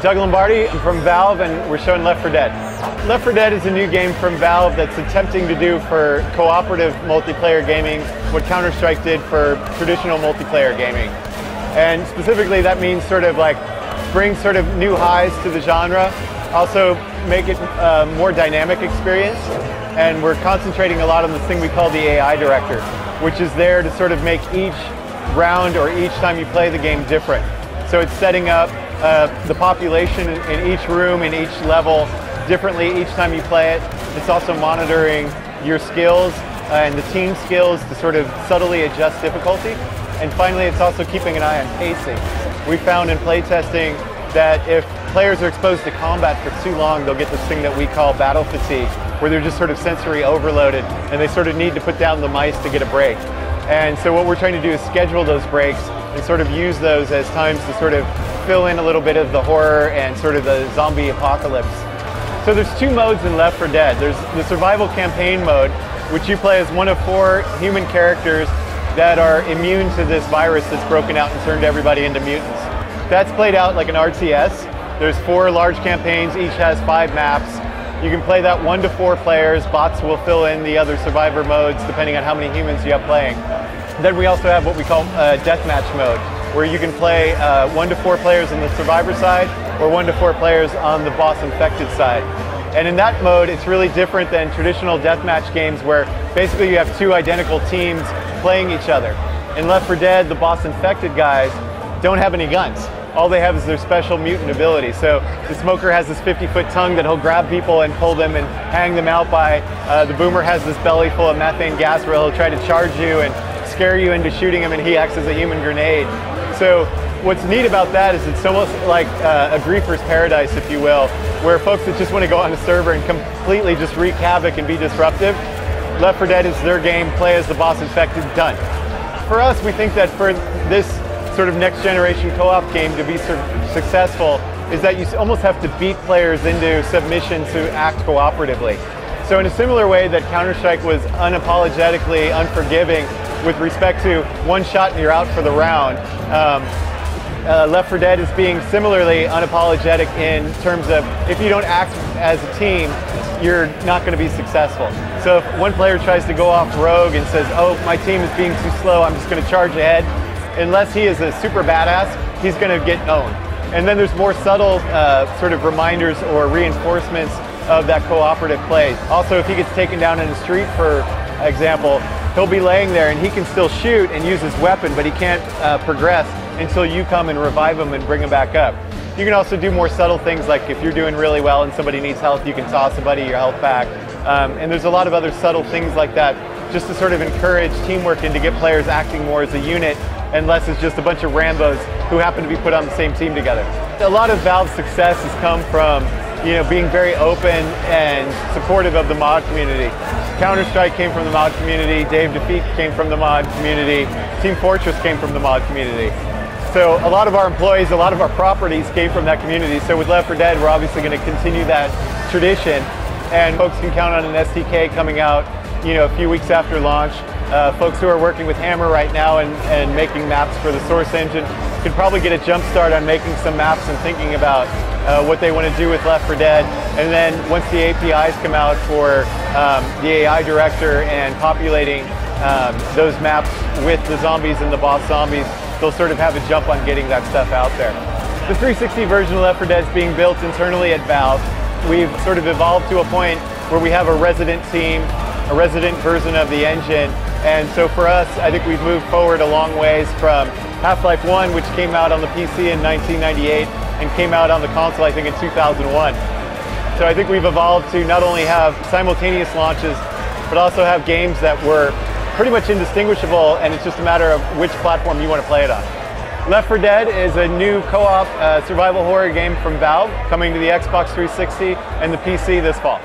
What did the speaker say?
Doug Lombardi. I'm from Valve, and we're showing Left 4 Dead. Left 4 Dead is a new game from Valve that's attempting to do for cooperative multiplayer gaming what Counter-Strike did for traditional multiplayer gaming. And specifically, that means sort of like bring sort of new highs to the genre, also make it a more dynamic experience. And we're concentrating a lot on this thing we call the AI director, which is there to sort of make each round or each time you play the game different. So it's setting up the population in each room, in each level, differently each time you play it. It's also monitoring your skills and the team skills to sort of subtly adjust difficulty. And finally, it's also keeping an eye on pacing. We found in playtesting that if players are exposed to combat for too long, they'll get this thing that we call battle fatigue, where they're just sort of sensory overloaded and they sort of need to put down the mice to get a break. And so what we're trying to do is schedule those breaks and sort of use those as times to sort of fill in a little bit of the horror and sort of the zombie apocalypse. So there's two modes in Left 4 Dead. There's the survival campaign mode, which you play as one of 4 human characters that are immune to this virus that's broken out and turned everybody into mutants. That's played out like an RTS. There's 4 large campaigns, each has 5 maps. You can play that 1 to 4 players. Bots will fill in the other survivor modes depending on how many humans you have playing. Then we also have what we call deathmatch mode, where you can play 1 to 4 players on the survivor side or 1 to 4 players on the boss infected side. And in that mode, it's really different than traditional deathmatch games where basically you have 2 identical teams playing each other. In Left 4 Dead, the boss infected guys don't have any guns. All they have is their special mutant ability. So the smoker has this 50-foot tongue that he'll grab people and pull them and hang them out by. The boomer has this belly full of methane gas where he'll try to charge you and scare you into shooting him, and he acts as a human grenade. So what's neat about that is it's almost like a griefer's paradise, if you will, where folks that just want to go on a server and completely just wreak havoc and be disruptive, Left 4 Dead is their game, play as the boss infected, done. For us, we think that for this sort of next generation co-op game to be successful is that you almost have to beat players into submission to act cooperatively. So in a similar way that Counter-Strike was unapologetically unforgiving with respect to one shot and you're out for the round, Left 4 Dead is being similarly unapologetic in terms of if you don't act as a team, you're not going to be successful. So if one player tries to go off rogue and says, oh, my team is being too slow, I'm just going to charge ahead, unless he is a super badass, he's going to get owned. And then there's more subtle sort of reminders or reinforcements of that cooperative play. Also, if he gets taken down in the street, for example, he'll be laying there and he can still shoot and use his weapon, but he can't progress until you come and revive him and bring him back up. You can also do more subtle things, like if you're doing really well and somebody needs health, you can toss somebody your health back. And there's a lot of other subtle things like that, just to sort of encourage teamwork and to get players acting more as a unit, and less as just a bunch of Rambos who happen to be put on the same team together. A lot of Valve's success has come from being very open and supportive of the mod community. Counter-Strike came from the mod community, Dave Defeat came from the mod community, Team Fortress came from the mod community. So a lot of our employees, a lot of our properties came from that community. So with Left 4 Dead, we're obviously going to continue that tradition, and folks can count on an SDK coming out a few weeks after launch. Folks who are working with Hammer right now and making maps for the Source engine could probably get a jump start on making some maps and thinking about what they want to do with Left 4 Dead. And then once the APIs come out for the AI director and populating those maps with the zombies and the boss zombies, they'll sort of have a jump on getting that stuff out there. The 360 version of Left 4 Dead is being built internally at Valve. We've sort of evolved to a point where we have a resident team, a resident version of the engine. And so for us, I think we've moved forward a long ways from Half-Life 1, which came out on the PC in 1998 and came out on the console, I think, in 2001. So I think we've evolved to not only have simultaneous launches, but also have games that were pretty much indistinguishable, and it's just a matter of which platform you want to play it on. Left 4 Dead is a new co-op survival horror game from Valve, coming to the Xbox 360 and the PC this fall.